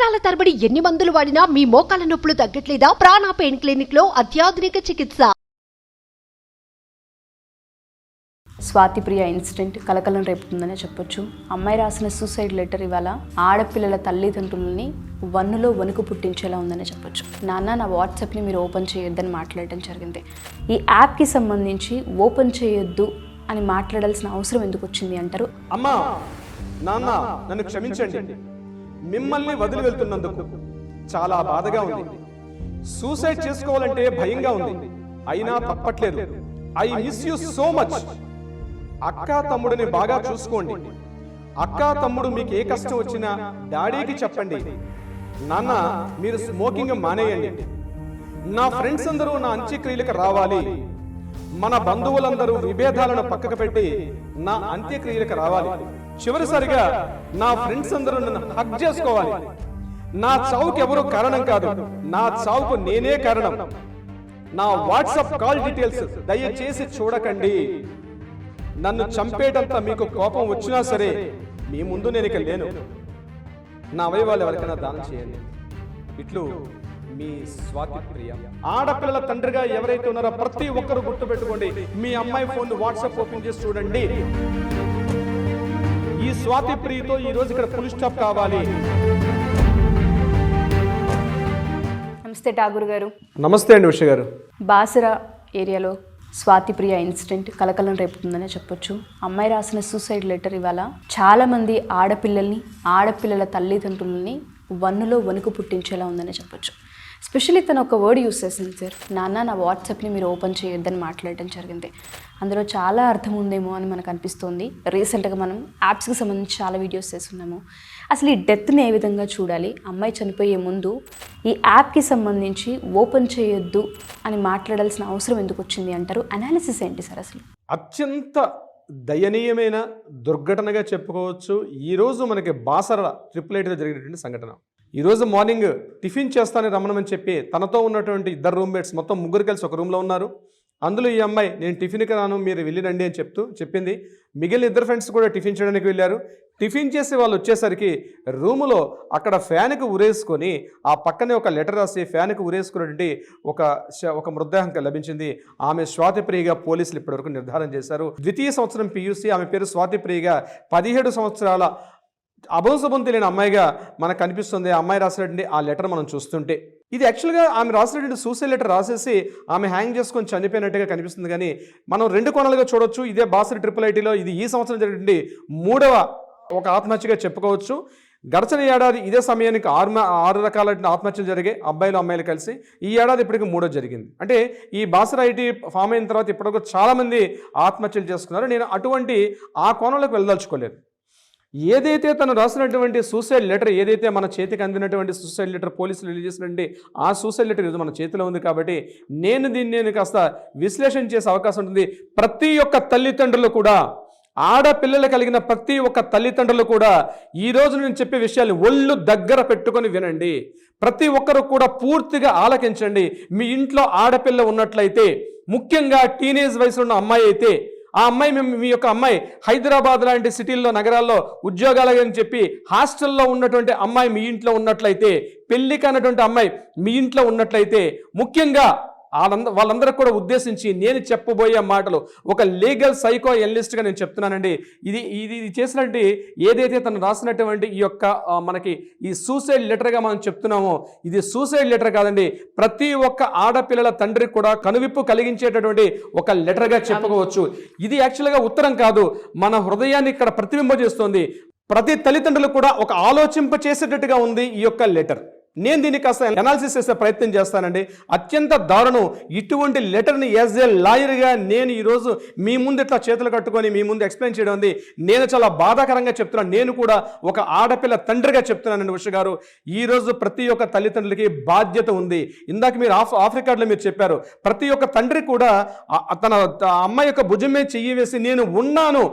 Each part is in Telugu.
సంవత్సరాల తరబడి ఎన్ని మందులు వాడినా మీ మోకాల నొప్పులు తగ్గట్లేదా? ప్రాణ పెయిన్ క్లినిక్ లో అత్యాధునిక చికిత్స. స్వాతిప్రియ ఇన్సిడెంట్ కలకలం రేపుతుందనే చెప్పొచ్చు. అమ్మాయి రాసిన సూసైడ్ లెటర్ ఇవాళ ఆడపిల్లల తల్లిదండ్రులని వన్నులో వణుకు పుట్టించేలా ఉందనే చెప్పొచ్చు. నాన్న, నా వాట్సాప్ని మీరు ఓపెన్ చేయొద్దని మాట్లాడటం జరిగింది. ఈ యాప్కి సంబంధించి ఓపెన్ చేయొద్దు అని మాట్లాడాల్సిన అవసరం ఎందుకు వచ్చింది అంటారు? అమ్మా, నాన్న, నన్ను క్షమించండి. మిమ్మల్ని వదిలి వెళ్తున్నందుకు చాలా బాధగా ఉంది. సూసైడ్ చేసుకోవాలంటే భయంగా ఉంది, అయినా తప్పట్లేదు. I miss you so much. అక్క తమ్ముడిని బాగా చూసుకోండి. అక్క తమ్ముడు మీకు ఏ కష్టం వచ్చినా డాడీకి చెప్పండి. నాన్న, మీరు స్మోకింగ్ మానేయండి. నా ఫ్రెండ్స్ అందరూ నా అంత్యక్రియలకు రావాలి. మన బంధువులందరూ విభేదాలను పక్కకు పెట్టి నా అంత్యక్రియలకు రావాలి. చివరిసారిగా నా ఫ్రెండ్స్ అందరూ నన్ను హగ్ చేసుకోవాలి. నా చావుకు ఎవరు కారణం కాదు, నా చావుకు నేనే కారణం. నా వాట్సాప్ కాల్ డీటెయిల్స్ దయచేసి చూడకండి. నన్ను చంపేటంత మీకు కోపం వచ్చినా సరే మీ ముందు నేను ఇక లేను. నా అవయవాలు ఎవరికైనా దానం చేయండి. ఇట్లు మీ స్వాతిప్రియ. ఆడపిల్లల తండ్రిగా ఎవరైతే ఉన్నారో ప్రతి ఒక్కరు గుర్తు పెట్టుకోండి. మీ అమ్మాయి ఫోన్ వాట్సాప్ ఓపెన్ చేసి చూడండి. ఈ స్వాతిప్రియతో ఈ రోజు ఇక్కడ ఫుల్ స్టాప్ కావాలి. నమస్తే ఠాగూర్ గారు. నమస్తే అండి ఉష గారు. బాసరా ఏరియాలో స్వాతిప్రియ ఇన్సిడెంట్ కలకలం రేపుతుందనే చెప్పొచ్చు. అమ్మాయి రాసిన సూసైడ్ లెటర్ ఇవాళ చాలామంది ఆడపిల్లల తల్లిదండ్రులని వన్నులో వణుకు పుట్టించేలా ఉందనే చెప్పొచ్చు. స్పెషల్లీ తను ఒక వర్డ్ యూస్ చేసింది, సార్, నాన్న, నా వాట్సాప్ని మీరు ఓపెన్ చేయొద్దని మాట్లాడటం జరిగింది. అందులో చాలా అర్థం ఉందేమో అని మనకు అనిపిస్తోంది. రీసెంట్గా మనం యాప్స్కి సంబంధించి చాలా వీడియోస్ చేస్తున్నాము. అసలు ఈ డెత్ని ఏ విధంగా చూడాలి? అమ్మాయి చనిపోయే ముందు ఈ యాప్కి సంబంధించి ఓపెన్ చేయొద్దు అని మాట్లాడాల్సిన అవసరం ఎందుకు వచ్చింది అంటారు? అనాలిసిస్ ఏంటి సార్ అసలు? అత్యంత దయనీయమైన దుర్ఘటనగా చెప్పుకోవచ్చు. ఈరోజు మనకి బాసర 888లో జరిగినటువంటి సంఘటన. ఈరోజు మార్నింగ్ టిఫిన్ చేస్తానని రమ్మనమని చెప్పి తనతో ఉన్నటువంటి ఇద్దరు రూమ్మేట్స్, మొత్తం ముగ్గురు కలిసి ఒక రూమ్లో ఉన్నారు. అందులో ఈ అమ్మాయి నేను టిఫిన్కి రాను, మీరు వెళ్ళిరండి అని చెప్పింది. మిగిలిన ఇద్దరు ఫ్రెండ్స్ కూడా టిఫిన్ చేయడానికి వెళ్ళారు. టిఫిన్ చేసి వాళ్ళు వచ్చేసరికి రూములో అక్కడ ఫ్యాన్కి ఉరేసుకొని ఆ పక్కనే ఒక లెటర్ రాసి ఫ్యాన్కి ఉరేసుకున్నటువంటి ఒక మృతదేహం లభించింది. ఆమె స్వాతిప్రియగా పోలీసులు ఇప్పటివరకు నిర్ధారణ చేశారు. ద్వితీయ సంవత్సరం PUC. ఆమె పేరు స్వాతిప్రియగా 17 సంవత్సరాల అభంశుభం తెలియని అమ్మాయిగా మనకు కనిపిస్తుంది. ఆ అమ్మాయి రాసినటువంటి ఆ లెటర్ మనం చూస్తుంటే ఇది యాక్చువల్గా ఆమె రాసినటువంటి సూసైడ్ లెటర్ రాసేసి ఆమె హ్యాంగ్ చేసుకొని చనిపోయినట్టుగా కనిపిస్తుంది. కానీ మనం రెండు కోణాలుగా చూడొచ్చు. ఇదే బాసర 888లో ఇది ఈ సంవత్సరం జరిగినటువంటి 3వ ఒక ఆత్మహత్యగా చెప్పుకోవచ్చు. గడిచిన ఏడాది ఇదే సమయానికి 6 రకాల ఆత్మహత్యలు జరిగాయి, అబ్బాయిలు అమ్మాయిలు కలిసి. ఈ ఏడాది ఇప్పటికి 3వ జరిగింది. అంటే ఈ బాసర IT ఫామ్ అయిన తర్వాత ఇప్పటివరకు చాలామంది ఆత్మహత్యలు చేసుకున్నారు. నేను అటువంటి ఆ కోణంలోకి వెళ్ళదలుచుకోలేదు. ఏదైతే తను రాసినటువంటి సూసైడ్ లెటర్, ఏదైతే మన చేతికి అందినటువంటి సూసైడ్ లెటర్ పోలీసులు రిలీజ్ చేసినటువంటి ఆ సూసైడ్ లెటర్ ఈరోజు మన చేతిలో ఉంది. కాబట్టి నేను కాస్త విశ్లేషణ చేసే అవకాశం ఉంటుంది. ప్రతి ఒక్క తల్లిదండ్రులు కూడా, ఆడపిల్లలు కలిగిన ప్రతి ఒక్క తల్లిదండ్రులు కూడా ఈరోజు నేను చెప్పే విషయాన్ని ఒళ్ళు దగ్గర పెట్టుకొని వినండి. ప్రతి ఒక్కరు కూడా పూర్తిగా ఆలకించండి. మీ ఇంట్లో ఆడపిల్ల ఉన్నట్లయితే, ముఖ్యంగా టీనేజ్ వయసులో ఉన్న అమ్మాయి అయితే, ఆ అమ్మాయి మీ యొక్క అమ్మాయి హైదరాబాద్ లాంటి సిటీల్లో, నగరాల్లో ఉద్యోగాలని చెప్పి హాస్టల్లో ఉన్నటువంటి అమ్మాయి మీ ఇంట్లో ఉన్నట్లయితే, పెళ్లి కానటువంటి అమ్మాయి మీ ఇంట్లో ఉన్నట్లయితే, ముఖ్యంగా వాళ్ళందరూ కూడా ఉద్దేశించి నేను చెప్పబోయే మాటలు ఒక లీగల్ సైకో ఎనలిస్ట్గా నేను చెప్తున్నానండి. ఇది చేసినట్టు ఏదైతే తను రాసినటువంటి ఈ యొక్క మనకి ఈ సూసైడ్ లెటర్గా మనం చెప్తున్నామో, ఇది సూసైడ్ లెటర్ కాదండి. ప్రతి ఒక్క ఆడపిల్లల తండ్రికి కూడా కనువిప్పు కలిగించేటటువంటి ఒక లెటర్గా చెప్పుకోవచ్చు. ఇది యాక్చువల్గా ఉత్తరం కాదు, మన హృదయాన్ని ఇక్కడ ప్రతిబింబజేస్తుంది. ప్రతి తల్లిదండ్రులు కూడా ఒక ఆలోచింప చేసేటట్టుగా ఉంది ఈ యొక్క లెటర్. నేను దీన్ని కాస్త అనాలిసిస్ చేసే ప్రయత్నం చేస్తానండి. అత్యంత దారుణం. ఇటువంటి లెటర్ని యాజ్ ఏ లాయర్గా నేను ఈరోజు మీ ముందు ఇట్లా చేతులు కట్టుకొని మీ ముందు ఎక్స్ప్లెయిన్ చేయడం ఉంది. నేను చాలా బాధాకరంగా చెప్తున్నాను. నేను కూడా ఒక ఆడపిల్ల తండ్రిగా చెప్తున్నానండి ఉష గారు. ఈరోజు ప్రతి ఒక్క తల్లిదండ్రులకి బాధ్యత ఉంది. ఇందాక మీరు ఆఫ్ రికార్డులో మీరు చెప్పారు, ప్రతి ఒక్క తండ్రి కూడా తన అమ్మాయి యొక్క భుజం మీద చెయ్యి వేసి నేను ఉన్నాను,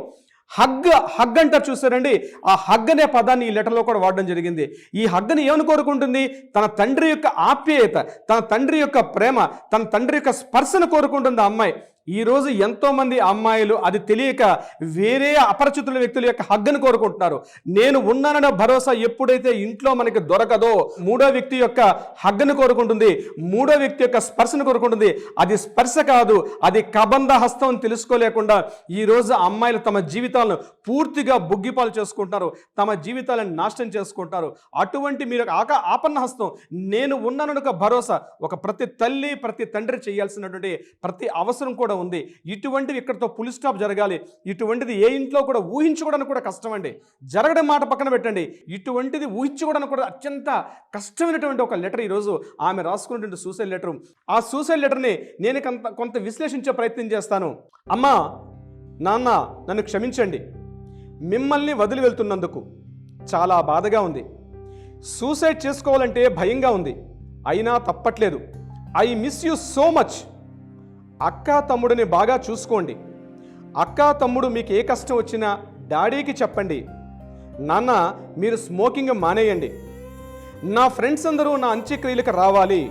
హగ్ అంటారు చూసారండి. ఆ హగ్ అనే పదాన్ని ఈ లెటర్లో కూడా వాడడం జరిగింది. ఈ హగ్ని ఏమని కోరుకుంటుంది? తన తండ్రి యొక్క ఆప్యాయత, తన తండ్రి యొక్క ప్రేమ, తన తండ్రి యొక్క స్పర్శను కోరుకుంటుంది ఆ అమ్మాయి. ఈరోజు ఎంతోమంది అమ్మాయిలు అది తెలియక వేరే అపరిచితుల వ్యక్తుల యొక్క హగ్గును కోరుకుంటున్నారు. నేను ఉన్నానన్న భరోసా ఎప్పుడైతే ఇంట్లో మనకి దొరకదో మూడో వ్యక్తి యొక్క హగ్గును కోరుకుంటుంది, మూడో వ్యక్తి యొక్క స్పర్శను కోరుకుంటుంది. అది స్పర్శ కాదు, అది కబంధ హస్తం అని తెలుసుకోలేకుండా ఈరోజు అమ్మాయిలు తమ జీవితాలను పూర్తిగా బుగ్గిపాలు చేసుకుంటారు, తమ జీవితాలను నాశనం చేసుకుంటారు. అటువంటి మీరు ఆపన్న హస్తం, నేను ఉన్నానని ఒక భరోసా ఒక ప్రతి తల్లి ప్రతి తండ్రి చేయాల్సినటువంటి ప్రతి అవసరం కూడా ఉంది. ఇటువంటివి ఇక్కడతో ఫుల్ స్టాప్ జరగాలి. ఇటువంటిది ఏ ఇంట్లో కూడా ఊహించుకోవడానికి కూడా కష్టం అండి. జరగడం మాట పక్కన పెట్టండి, ఇటువంటిది ఊహించుకోవడానికి కూడా అత్యంత కష్టమైనటువంటి ఒక లెటర్ ఈరోజు ఆమె రాసుకున్నటువంటి సూసైడ్ లెటర్. ఆ సూసైడ్ లెటర్ని నేను కొంత విశ్లేషించే ప్రయత్నం చేస్తాను. అమ్మా, నాన్న, నన్ను క్షమించండి. మిమ్మల్ని వదిలి వెళ్తున్నందుకు చాలా బాధగా ఉంది. సూసైడ్ చేసుకోవాలంటే భయంగా ఉంది, అయినా తప్పట్లేదు. I miss you so much. అక్క తమ్ముడిని బాగా చూసుకోండి. అక్క తమ్ముడు మీకు ఏ కష్టం వచ్చినా డాడీకి చెప్పండి. నాన్న, మీరు స్మోకింగ్ మానేయండి. నా ఫ్రెండ్స్ అందరూ నా అంత్యక్రియలకు రావాలి.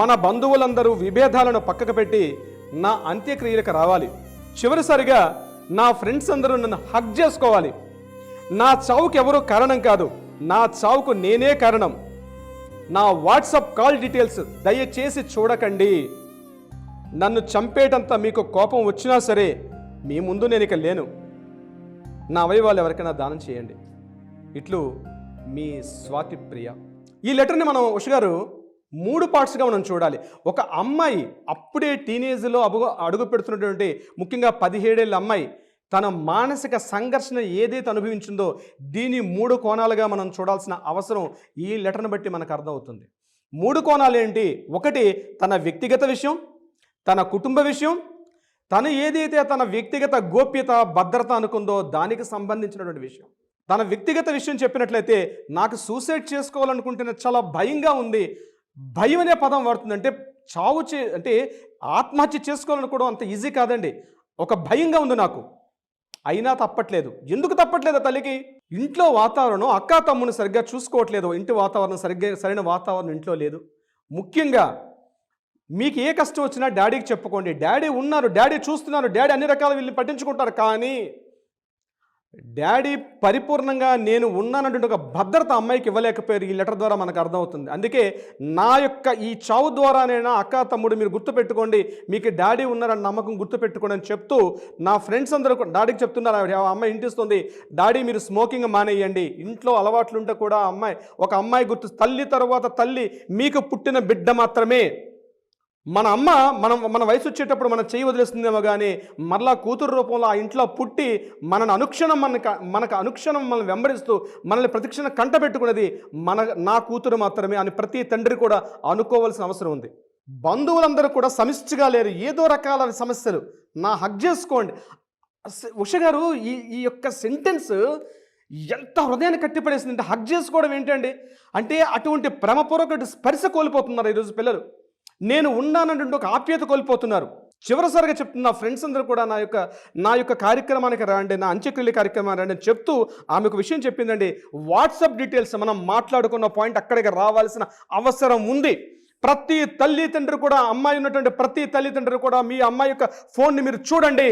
మన బంధువులందరూ విభేదాలను పక్కకు పెట్టి నా అంత్యక్రియలకు రావాలి. చివరిసారిగా నా ఫ్రెండ్స్ అందరూ నన్ను హగ్ చేసుకోవాలి. నా చావుకు ఎవరూ కారణం కాదు, నా చావుకు నేనే కారణం. నా వాట్సాప్ కాల్ డీటెయిల్స్ దయచేసి చూడకండి. నన్ను చంపేటంత మీకు కోపం వచ్చినా సరే మీ ముందు నేను ఇక లేను. నా అవయవాలు ఎవరికైనా దానం చేయండి. ఇట్లు మీ స్వాతి ప్రియ. ఈ లెటర్ని మనం ఉషగారు 3 పార్ట్స్గా మనం చూడాలి. ఒక అమ్మాయి అప్పుడే టీనేజ్లో అడుగు పెడుతున్నటువంటి ముఖ్యంగా 17 ఏళ్ళ అమ్మాయి తన మానసిక సంఘర్షణ ఏదైతే అనుభవించిందో దీని 3 కోణాలుగా మనం చూడాల్సిన అవసరం ఈ లెటర్ని బట్టి మనకు అర్థమవుతుంది. 3 కోణాలు ఏంటి? ఒకటి, తన వ్యక్తిగత విషయం, తన కుటుంబ విషయం, తను ఏదైతే తన వ్యక్తిగత గోప్యత భద్రత అనుకుందో దానికి సంబంధించినటువంటి విషయం. తన వ్యక్తిగత విషయం చెప్పినట్లయితే, నాకు సూసైడ్ చేసుకోవాలనుకుంటే చాలా భయంగా ఉంది. భయం అనే పదం వాడుతుంది. అంటే అంటే ఆత్మహత్య చేసుకోవాలనుకోవడం అంత ఈజీ కాదండి. ఒక భయంగా ఉంది నాకు, అయినా తప్పట్లేదు. ఎందుకు తప్పట్లేదు? తల్లికి ఇంట్లో వాతావరణం, అక్కా తమ్ముని సరిగ్గా చూసుకోవట్లేదు. ఇంటి వాతావరణం సరైన వాతావరణం ఇంట్లో లేదు. ముఖ్యంగా మీకు ఏ కష్టం వచ్చినా డాడీకి చెప్పుకోండి. డాడీ ఉన్నారు, డాడీ చూస్తున్నారు, డాడీ అన్ని రకాల వీళ్ళని పట్టించుకుంటారు. కానీ డాడీ పరిపూర్ణంగా నేను ఉన్నానంటే ఒక భద్రత అమ్మాయికి ఇవ్వలేకపోయారు. ఈ లెటర్ ద్వారా మనకు అర్థమవుతుంది. అందుకే నా యొక్క ఈ చావు ద్వారానైనా అక్క తమ్ముడు మీరు గుర్తుపెట్టుకోండి, మీకు డాడీ ఉన్నారని నమ్మకం గుర్తుపెట్టుకోండి అని చెప్తూ నా ఫ్రెండ్స్ అందరూ డాడీకి చెప్తున్నారు. ఆ అమ్మాయి ఇంటిస్తుంది, డాడీ మీరు స్మోకింగ్ మానేయండి. ఇంట్లో అలవాట్లుంటే కూడా ఒక అమ్మాయి గుర్తు, తల్లి తర్వాత తల్లి మీకు పుట్టిన బిడ్డ మాత్రమే. మన అమ్మ మన వయసు వచ్చేటప్పుడు మన చేయి వదిలేస్తుందేమో కానీ మరలా కూతురు రూపంలో ఆ ఇంట్లో పుట్టి మనకు అనుక్షణం మనల్ని వెంబడిస్తూ మనల్ని ప్రతిక్షణ కంట పెట్టుకున్నది నా కూతురు మాత్రమే అని ప్రతి తండ్రి కూడా అనుకోవాల్సిన అవసరం ఉంది. బంధువులందరూ కూడా సమిష్టిగా లేరు, ఏదో రకాల సమస్యలు. నా హగ్ చేసుకోండి. ఉష గారు ఈ యొక్క సెంటెన్స్ ఎంత హృదయాన్ని కట్టిపడేసింది అంటే, హగ్ చేసుకోవడం ఏంటండి అంటే అటువంటి ప్రేమపూర్వక స్పర్శ కోల్పోతున్నారు ఈరోజు పిల్లలు. నేను ఉన్నానంటే ఒక ఆప్యాయత కోల్పోతున్నారు. చివరిసారిగా చెప్తున్న ఫ్రెండ్స్ అందరూ కూడా నా యొక్క కార్యక్రమానికి రండి, నా అంత్యక్రియల కార్యక్రమానికి రండి అని చెప్తూ ఆమె ఒక విషయం చెప్పిందండి. వాట్సాప్ డీటెయిల్స్ మనం మాట్లాడుకున్న పాయింట్ అక్కడికి రావాల్సిన అవసరం ఉంది. ప్రతి తల్లిదండ్రులు కూడా, అమ్మాయి ఉన్నటువంటి ప్రతి తల్లిదండ్రులు కూడా మీ అమ్మాయి యొక్క ఫోన్ని మీరు చూడండి.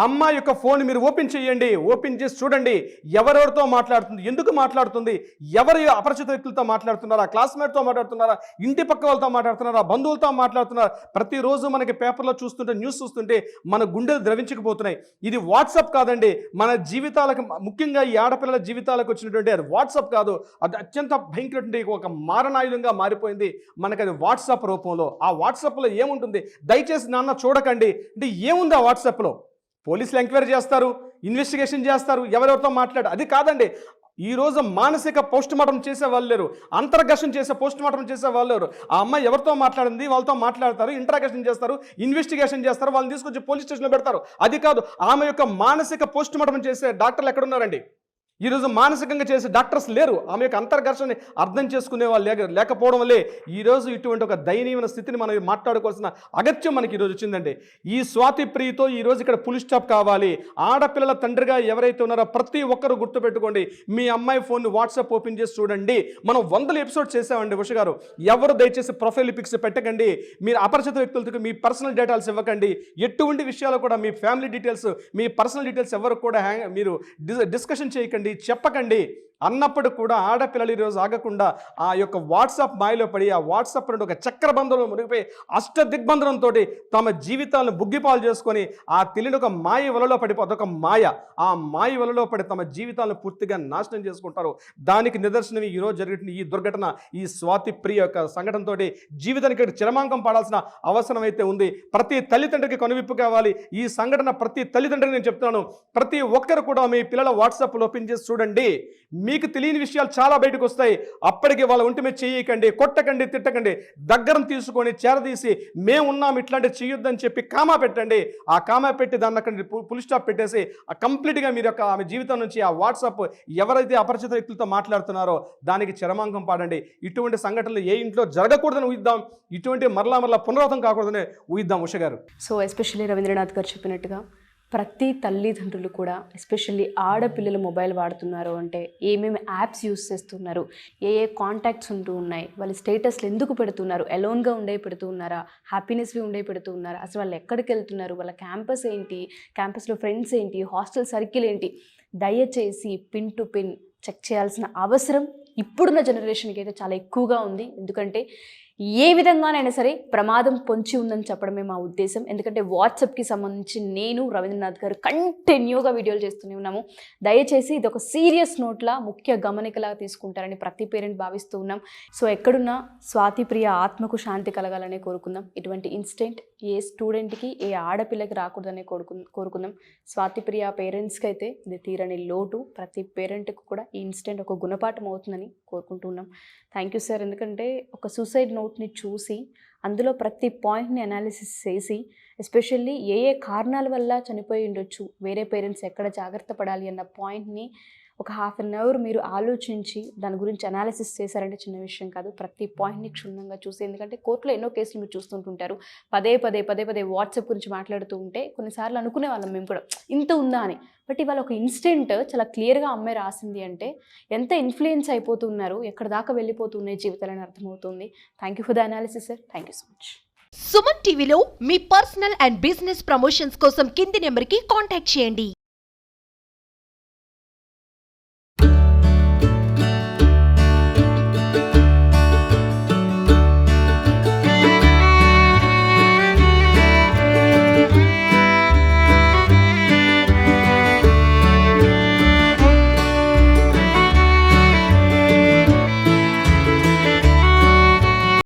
అమ్మాయి యొక్క ఫోన్ మీరు ఓపెన్ చేయండి. ఓపెన్ చేసి చూడండి ఎవరెవరితో మాట్లాడుతుంది, ఎందుకు మాట్లాడుతుంది, ఎవరి అపరిచిత వ్యక్తులతో మాట్లాడుతున్నారా, క్లాస్మేట్తో మాట్లాడుతున్నారా, ఇంటి పక్క వాళ్ళతో మాట్లాడుతున్నారా, బంధువులతో మాట్లాడుతున్నారా. ప్రతిరోజు మనకి పేపర్లో చూస్తుంటే, న్యూస్ చూస్తుంటే మన గుండెలు ద్రవించకపోతున్నాయి. ఇది వాట్సాప్ కాదండి, మన జీవితాలకు, ముఖ్యంగా ఈ ఆడపిల్లల జీవితాలకు వచ్చినటువంటి అది వాట్సాప్ కాదు, అది అత్యంత భయంకరటువంటి ఒక మారణాయుధంగా మారిపోయింది మనకి. అది వాట్సాప్ రూపంలో. ఆ వాట్సాప్లో ఏముంటుంది దయచేసి నాన్న చూడకండి. అంటే ఏముంది ఆ వాట్సాప్లో? పోలీసులు ఎంక్వైరీ చేస్తారు, ఇన్వెస్టిగేషన్ చేస్తారు, ఎవరెవరితో అది కాదండి. ఈరోజు మానసిక పోస్ట్ మార్టం చేసే వాళ్ళు లేరు, అంతర్ఘర్షణ చేసే పోస్ట్ మార్టం చేసే వాళ్ళు లేరు. ఆ అమ్మాయి ఎవరితో మాట్లాడింది వాళ్ళతో మాట్లాడతారు, ఇంటరాగేషన్ చేస్తారు, ఇన్వెస్టిగేషన్ చేస్తారు, వాళ్ళని తీసుకొచ్చి పోలీస్ స్టేషన్లో పెడతారు. అది కాదు, ఆమె యొక్క మానసిక పోస్ట్ మార్టం చేసే డాక్టర్లు ఎక్కడున్నారండి? ఈరోజు మానసికంగా చేసే డాక్టర్స్ లేరు. ఆమె యొక్క అంతర్ఘర్షణని అర్థం చేసుకునే వాళ్ళు లేకపోవడం వల్లే ఈరోజు ఇటువంటి ఒక దయనీయమైన స్థితిని మనం మాట్లాడుకోవాల్సిన అగత్యం మనకి ఈరోజు వచ్చిందండి. ఈ స్వాతి ప్రియతో ఈరోజు ఇక్కడ ఫుల్ స్టాప్ కావాలి. ఆడపిల్లల తండ్రిగా ఎవరైతే ఉన్నారో ప్రతి ఒక్కరు గుర్తుపెట్టుకోండి, మీ అమ్మాయి ఫోన్ని వాట్సాప్ ఓపెన్ చేసి చూడండి. మనం 100 ఎపిసోడ్ చేసామండి ఉష గారు. ఎవరు దయచేసి ప్రొఫైల్ పిక్స్ పెట్టకండి, మీరు అపరిచిత వ్యక్తులతో మీ పర్సనల్ డేటాల్స్ ఇవ్వకండి. ఎటువంటి విషయాలు కూడా మీ ఫ్యామిలీ డీటెయిల్స్, మీ పర్సనల్ డీటెయిల్స్ ఎవరు కూడా మీరు డిస్కషన్ చేయకండి, చెప్పకండి అన్నప్పుడు కూడా ఆడపిల్లలు ఈరోజు ఆగకుండా ఆ యొక్క వాట్సాప్ మాయలో పడి ఆ వాట్సాప్ నుండి ఒక చక్రబంధంలో మునిగిపోయి అష్టదిగ్బంధనంతో తమ జీవితాలను బుగ్గిపాలు చేసుకొని ఆ తెలియని ఒక మాయ వలలో పడిపోతుంది. ఒక మాయ, ఆ మాయ వలలో పడి తమ జీవితాలను పూర్తిగా నాశనం చేసుకుంటారు. దానికి నిదర్శనం ఈరోజు జరిగిన ఈ దుర్ఘటన, ఈ స్వాతి ప్రియ యొక్క సంఘటనతో జీవితానికి చిరమాంకం పాడాల్సిన అవసరం అయితే ఉంది. ప్రతి తల్లిదండ్రికి కనువిప్పు కావాలి. ఈ సంఘటన ప్రతి తల్లిదండ్రికి నేను చెప్తున్నాను, ప్రతి ఒక్కరు కూడా మీ పిల్లల వాట్సాప్లో ఓపెన్ చేసి చూడండి. మీకు తెలియని విషయాలు చాలా బయటకు వస్తాయి. అప్పటికి వాళ్ళ ఒంటి మీద చేయకండి, కొట్టకండి, తిట్టకండి. దగ్గరం తీసుకొని చేరదీసి మేమున్నాం ఇట్లాంటి చేయొద్దని చెప్పి కామా పెట్టండి. ఆ కామా పెట్టి దాన్ని అక్కడ ఫుల్ స్టాప్ పెట్టేసి కంప్లీట్గా మీరు యొక్క ఆమె జీవితం నుంచి ఆ వాట్సాప్ ఎవరైతే అపరిచిత వ్యక్తులతో మాట్లాడుతున్నారో దానికి చరమాంకం పాడండి. ఇటువంటి సంఘటనలు ఏ ఇంట్లో జరగకూడదని ఊహిద్దాం. ఇటువంటి మరలా పునరావృతం కాకూడదని ఊహిద్దాం ఉష గారు. సో ఎస్పెషల్లీ రవీంద్రనాథ్ గారు చెప్పినట్టుగా ప్రతి తల్లిదండ్రులు కూడా ఎస్పెషల్లీ ఆడపిల్లలు మొబైల్ వాడుతున్నారు అంటే ఏమేమి యాప్స్ యూస్ చేస్తున్నారు, ఏ కాంటాక్ట్స్ ఉంటూ ఉన్నాయి, వాళ్ళ స్టేటస్లు ఎందుకు పెడుతున్నారు, ఎలోన్గా ఉండే పెడుతూ ఉన్నారా, హ్యాపీనెస్వి ఉండే పెడుతూ ఉన్నారా, అసలు వాళ్ళు ఎక్కడికి వెళ్తున్నారు, వాళ్ళ క్యాంపస్ ఏంటి, క్యాంపస్లో ఫ్రెండ్స్ ఏంటి, హాస్టల్ సర్కిల్ ఏంటి, దయచేసి పిన్ టు పిన్ చెక్ చేయాల్సిన అవసరం ఇప్పుడున్న జనరేషన్కి అయితే చాలా ఎక్కువగా ఉంది. ఎందుకంటే ఏ విధంగానైనా సరే ప్రమాదం పొంచి ఉందని చెప్పడమే మా ఉద్దేశం. ఎందుకంటే వాట్సాప్కి సంబంధించి నేను రవీంద్రనాథ్ గారు కంటిన్యూగా వీడియోలు చేస్తూనే ఉన్నాము. దయచేసి ఇది ఒక సీరియస్ నోట్లా ముఖ్య గమనికలా తీసుకుంటారని ప్రతి పేరెంట్ భావిస్తూ ఉన్నాం. సో ఎక్కడున్నా స్వాతి ప్రియ ఆత్మకు శాంతి కలగాలనే కోరుకుందాం. ఇటువంటి ఇన్సిడెంట్ ఏ స్టూడెంట్కి, ఏ ఆడపిల్లకి రాకూడదనే కోరుకుందాం. స్వాతి ప్రియ పేరెంట్స్కి అయితే ఇది తీరని లోటు. ప్రతి పేరెంట్కి కూడా ఈ ఇన్సిడెంట్ ఒక గుణపాఠం అవుతుందని కోరుకుంటున్నాం. Thank you sir. ఎందుకంటే ఒక సూసైడ్ నోట్ని చూసి అందులో ప్రతి పాయింట్ని అనాలిసిస్ చేసి ఎస్పెషల్లీ ఏ కారణాల వల్ల చనిపోయి ఉండొచ్చు, వేరే పేరెంట్స్ ఎక్కడ జాగ్రత్త పడాలి అన్న పాయింట్ని ఒక 1/2 అవర్ మీరు ఆలోచించి దాని గురించి అనాలిసిస్ చేశారంటే చిన్న విషయం కాదు. ప్రతి పాయింట్ని క్షుణ్ణంగా చూసి, ఎందుకంటే కోర్టులో ఎన్నో కేసులు మీరు చూస్తుంటుంటారు, పదే వాట్సాప్ గురించి మాట్లాడుతూ ఉంటే కొన్నిసార్లు అనుకునే వాళ్ళం మేము కూడా ఇంత ఉందా అని. బట్ ఇవాళ ఒక ఇన్సిడెంట్ చాలా క్లియర్గా అమ్మాయి రాసింది అంటే ఎంత ఇన్ఫ్లుయెన్స్ అయిపోతున్నారు, ఎక్కడ దాకా వెళ్ళిపోతున్నాయి జీవితాలని అర్థమవుతుంది. Thank you for the analysis sir. Thank you so much. Suman టీవీలో మీ పర్సనల్ అండ్ బిజినెస్ ప్రమోషన్స్ కోసం కింది నెంబర్కి కాంటాక్ట్ చేయండి.